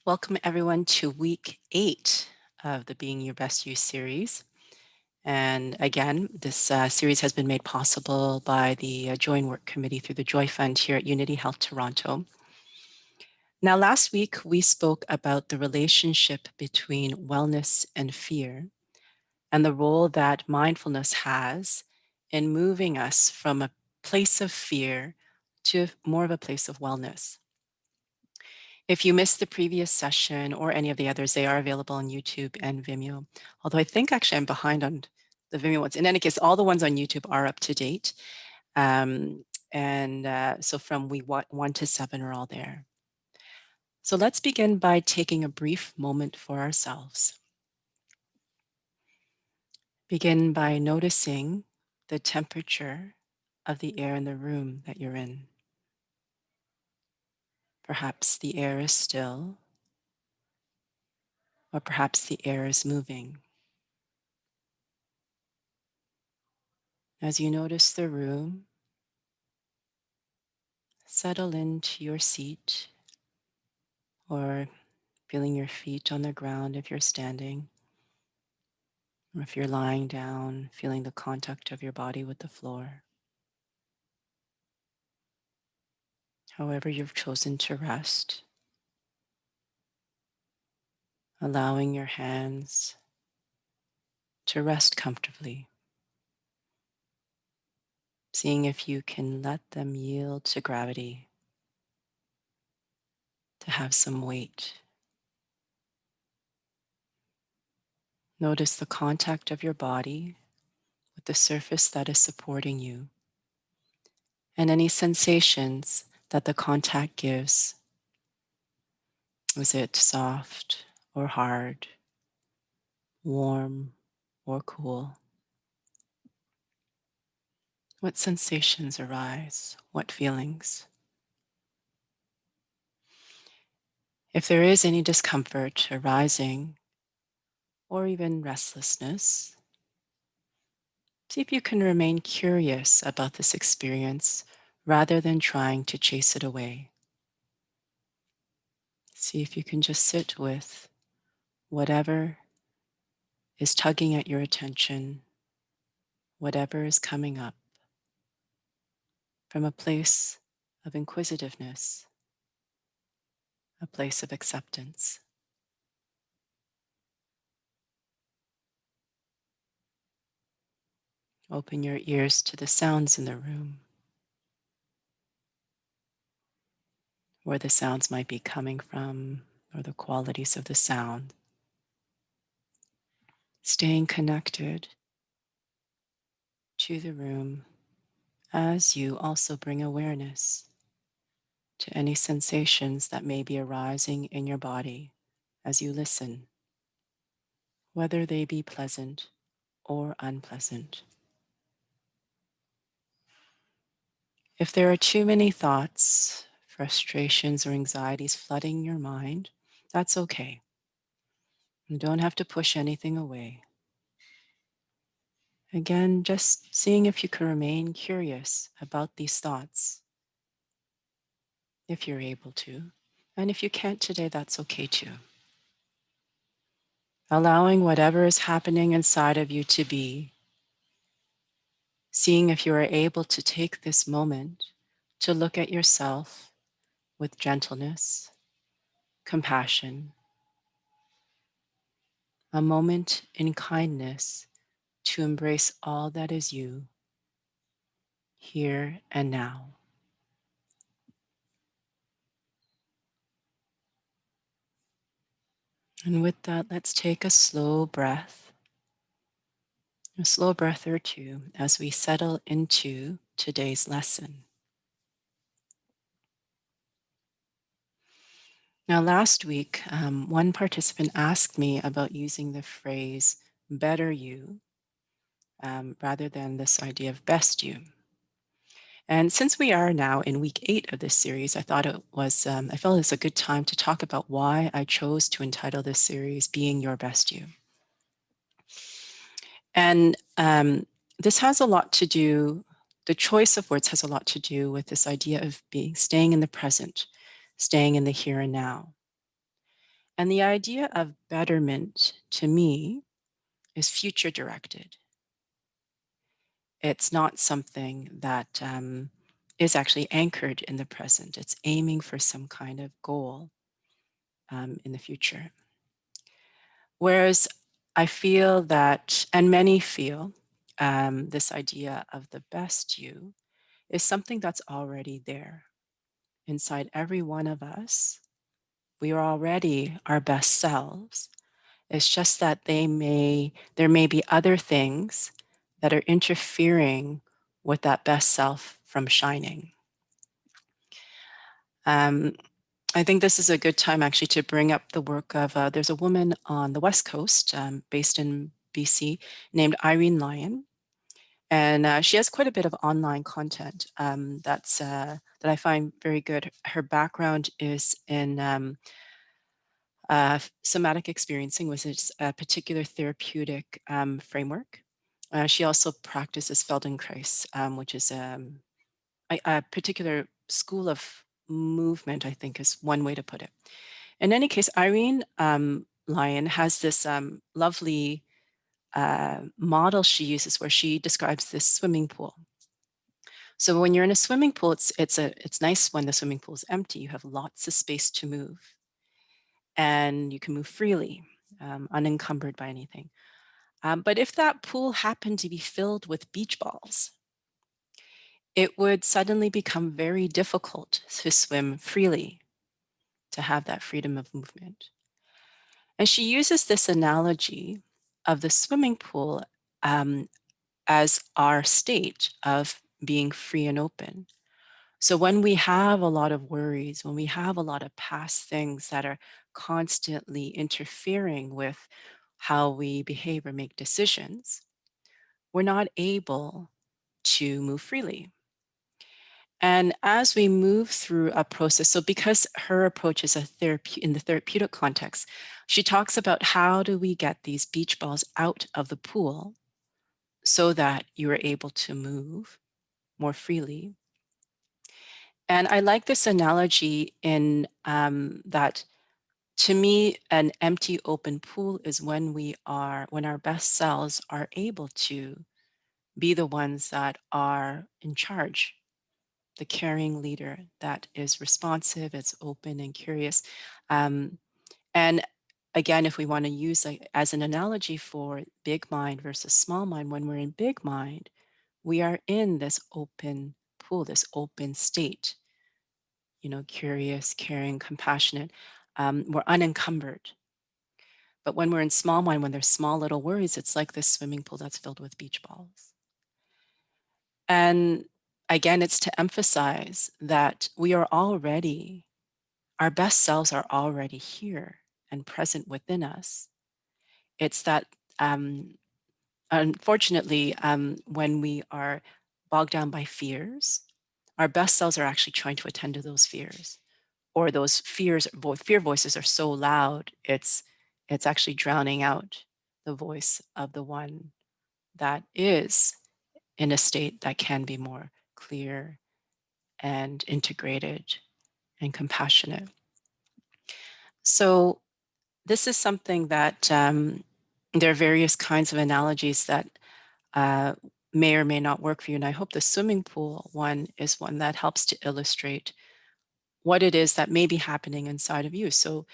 Welcome everyone to week 8 of the Being Your Best You series. And again, this series has been made possible by the Join Work Committee through the Joy Fund here at Unity Health Toronto. Now, last week we spoke about the relationship between wellness and fear and the role that mindfulness has in moving us from a place of fear to more of a place of wellness. If you missed the previous session or any of the others, they are available on YouTube and Vimeo. Although I think actually I'm behind on the Vimeo ones. In any case, all the ones on YouTube are up to date. So from week 1 to 7 are all there. So let's begin by taking a brief moment for ourselves. Begin by noticing the temperature of the air in the room that you're in. Perhaps the air is still, or perhaps the air is moving. As you notice the room, settle into your seat or feeling your feet on the ground if you're standing, or if you're lying down, feeling the contact of your body with the floor. However, you've chosen to rest, allowing your hands to rest comfortably, seeing if you can let them yield to gravity, to have some weight. Notice the contact of your body with the surface that is supporting you, and any sensations that the contact gives. Is it soft or hard, warm or cool? What sensations arise? What feelings? If there is any discomfort arising or even restlessness, see if you can remain curious about this experience rather than trying to chase it away. See if you can just sit with whatever is tugging at your attention, whatever is coming up, from a place of inquisitiveness, a place of acceptance. Open your ears to the sounds in the room, where the sounds might be coming from, or the qualities of the sound. Staying connected to the room as you also bring awareness to any sensations that may be arising in your body as you listen, whether they be pleasant or unpleasant. If there are too many thoughts, frustrations, or anxieties flooding your mind, that's okay. You don't have to push anything away. Again, just seeing if you can remain curious about these thoughts, if you're able to. And if you can't today, that's okay too. Allowing whatever is happening inside of you to be, seeing if you are able to take this moment to look at yourself with gentleness, compassion, a moment in kindness to embrace all that is you, here and now. And with that, let's take a slow breath or two as we settle into today's lesson. Now, last week, one participant asked me about using the phrase better you rather than this idea of best you. And since we are now in week 8 of this series, I thought I felt it's a good time to talk about why I chose to entitle this series Being Your Best You. And this has a lot to do, the choice of words has a lot to do with this idea of staying in the present, staying in the here and now. And the idea of betterment to me is future directed. It's not something that is actually anchored in the present. It's aiming for some kind of goal in the future. Whereas I feel that, and many feel, this idea of the best you is something that's already there inside every one of us. We are already our best selves. It's just that there may be other things that are interfering with that best self from shining. Um, I think this is a good time actually to bring up the work of, there's a woman on the West Coast, based in BC, named Irene Lyon. And she has quite a bit of online content that I find very good. Her background is in somatic experiencing, which is a particular therapeutic framework. She also practices Feldenkrais, which is a particular school of movement, I think is one way to put it. In any case, Irene Lyon has this lovely model she uses where she describes this swimming pool. So when you're in a swimming pool, it's nice when the swimming pool is empty. You have lots of space to move, and you can move freely, unencumbered by anything. But if that pool happened to be filled with beach balls, it would suddenly become very difficult to swim freely, to have that freedom of movement. And she uses this analogy of the swimming pool um, as our state of being free and open. So when we have a lot of worries, when we have a lot of past things that are constantly interfering with how we behave or make decisions, we're not able to move freely. And as we move through a process, so because her approach is a therapy in the therapeutic context, she talks about how do we get these beach balls out of the pool so that you are able to move more freely. And I like this analogy in that to me, an empty open pool is when our best selves are able to be the ones that are in charge, the caring leader that is responsive, it's open and curious. Um, and again, if we want to use as an analogy for big mind versus small mind, when we're in big mind, we are in this open pool, this open state, curious, caring, compassionate. We're unencumbered. But when we're in small mind, when there's small little worries, it's like this swimming pool that's filled with beach balls. And again, it's to emphasize that our best selves are already here and present within us. It's that, unfortunately, when we are bogged down by fears, our best selves are actually trying to attend to those fears, or those fear voices are so loud, it's actually drowning out the voice of the one that is in a state that can be more clear and integrated and compassionate. So this is something that there are various kinds of analogies that uh, may or may not work for you. And I hope the swimming pool one is one that helps to illustrate what it is that may be happening inside of you. So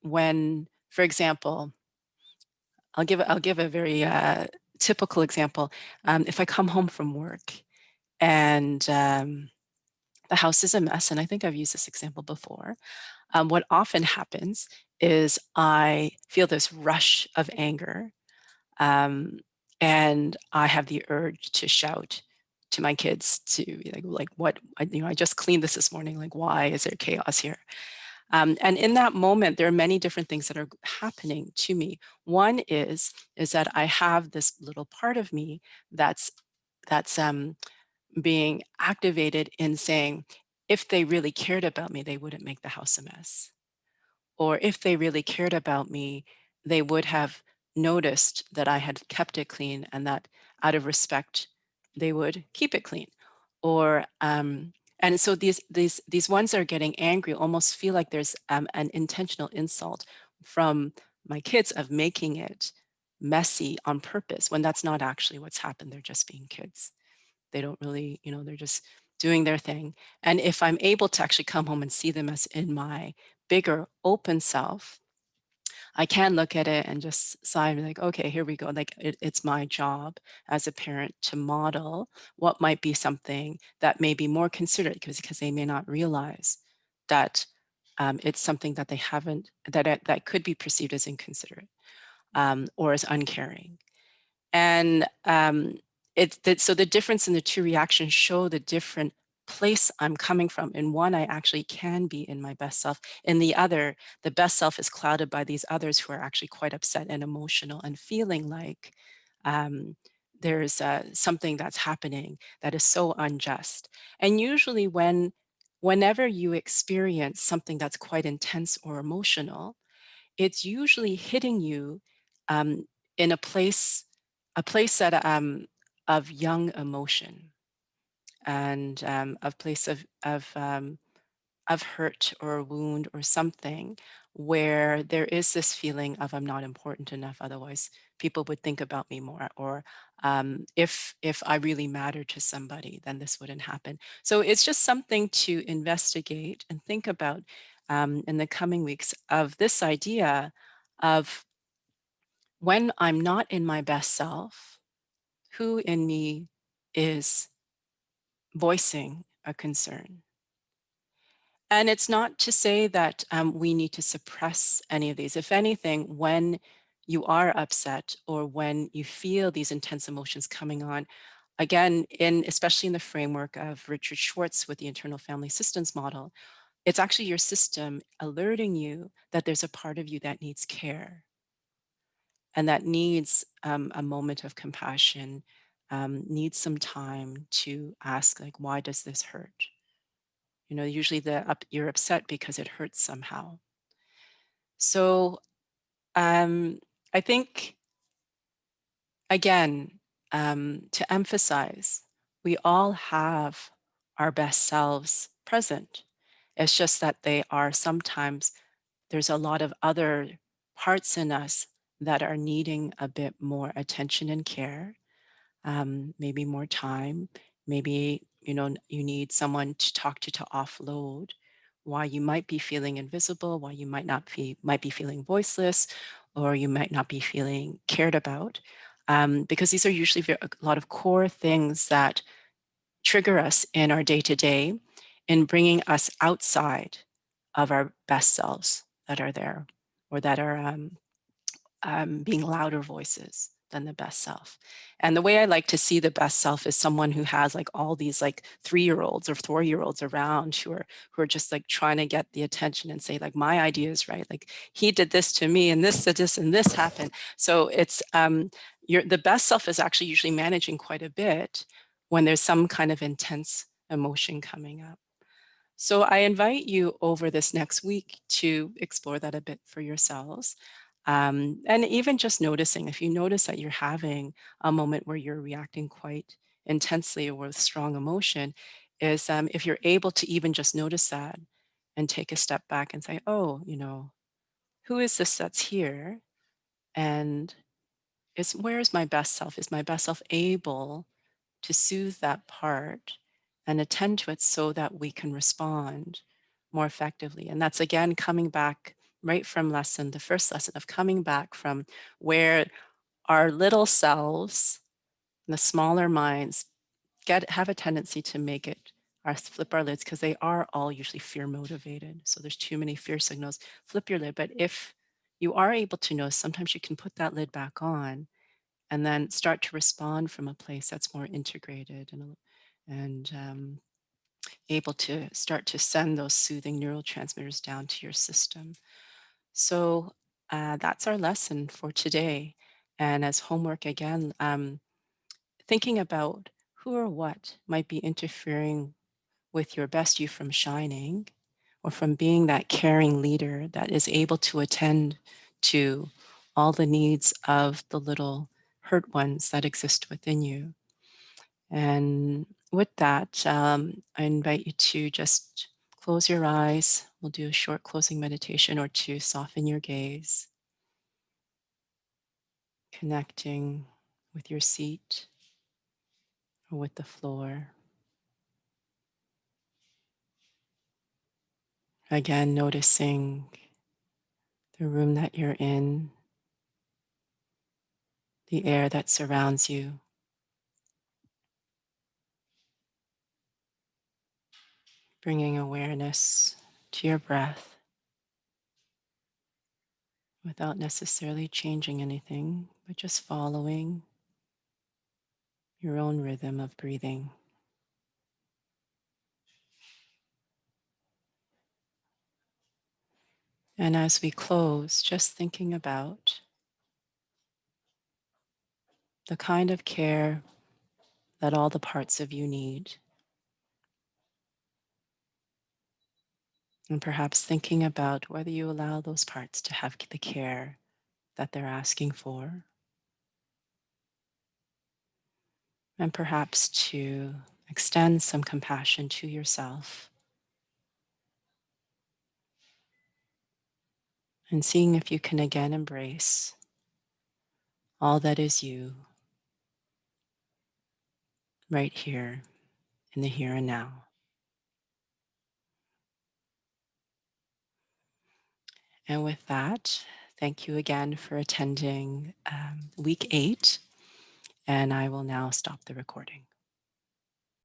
when, for example, I'll give a very typical example. If I come home from work and the house is a mess, and I think I've used this example before. What often happens is I feel this rush of anger, um, and I have the urge to shout to my kids to be like what I just cleaned this morning. Like, why is there chaos here? And in that moment, there are many different things that are happening to me. One is that I have this little part of me that's being activated in saying, if they really cared about me, they wouldn't make the house a mess. Or if they really cared about me, they would have noticed that I had kept it clean and that out of respect, they would keep it clean. Or, And so these ones that are getting angry almost feel like there's an intentional insult from my kids of making it messy on purpose when that's not actually what's happened. They're just being kids. They don't really, they're just doing their thing. And if I'm able to actually come home and see them as in my bigger open self, I can look at it and just sigh and be like, okay, here we go. Like it's my job as a parent to model what might be something that may be more considerate because they may not realize that it's something that they haven't that could be perceived as inconsiderate or as uncaring. And so the difference in the two reactions show the different place I'm coming from. In one, I actually can be in my best self. In the other, the best self is clouded by these others who are actually quite upset and emotional and feeling like um, there's something that's happening that is so unjust. And usually, whenever you experience something that's quite intense or emotional, it's usually hitting you um, in a place that of young emotion and a place of hurt or wound or something where there is this feeling of I'm not important enough, otherwise people would think about me more, or if I really matter to somebody, then this wouldn't happen. So it's just something to investigate and think about in the coming weeks of this idea of when I'm not in my best self, who in me is voicing a concern. And it's not to say that we need to suppress any of these. If anything, when you are upset or when you feel these intense emotions coming on, again, especially in the framework of Richard Schwartz with the internal family systems model, it's actually your system alerting you that there's a part of you that needs care and that needs a moment of compassion, needs some time to ask, like, why does this hurt? Usually you're upset because it hurts somehow. So um, I think, again, to emphasize, we all have our best selves present. It's just that they are sometimes, there's a lot of other parts in us that are needing a bit more attention and care, maybe more time. Maybe, you need someone to talk to offload why you might be feeling invisible, why you might be feeling voiceless, or you might not be feeling cared about. Because these are usually a lot of core things that trigger us in our day to day in bringing us outside of our best selves that are there or that are being louder voices than the best self. And the way I like to see the best self is someone who has like all these like 3-year-olds or 4-year-olds around who are just like trying to get the attention and say like my idea is right. Like he did this to me and this did this and this happened. So it's the best self is actually usually managing quite a bit when there's some kind of intense emotion coming up. So I invite you over this next week to explore that a bit for yourselves. And even just noticing, if you notice that you're having a moment where you're reacting quite intensely or with strong emotion, is if you're able to even just notice that and take a step back and say, oh, who is this that's here? And where is my best self? Is my best self able to soothe that part and attend to it so that we can respond more effectively? And that's again coming back right from the first lesson of coming back from where our little selves, the smaller minds, have a tendency to make it flip our lids because they are all usually fear motivated. So there's too many fear signals. Flip your lid. But if you are able to know, sometimes you can put that lid back on and then start to respond from a place that's more integrated and able to start to send those soothing neurotransmitters down to your system. So that's our lesson for today. And as homework again, thinking about who or what might be interfering with your best you from shining or from being that caring leader that is able to attend to all the needs of the little hurt ones that exist within you. And with that, I invite you to just close your eyes. We'll do a short closing meditation or two, soften your gaze, connecting with your seat or with the floor. Again, noticing the room that you're in, the air that surrounds you, bringing awareness to your breath without necessarily changing anything, but just following your own rhythm of breathing. And as we close, just thinking about the kind of care that all the parts of you need, and perhaps thinking about whether you allow those parts to have the care that they're asking for, and perhaps to extend some compassion to yourself, and seeing if you can again embrace all that is you right here in the here and now. And with that, thank you again for attending week 8, and I will now stop the recording.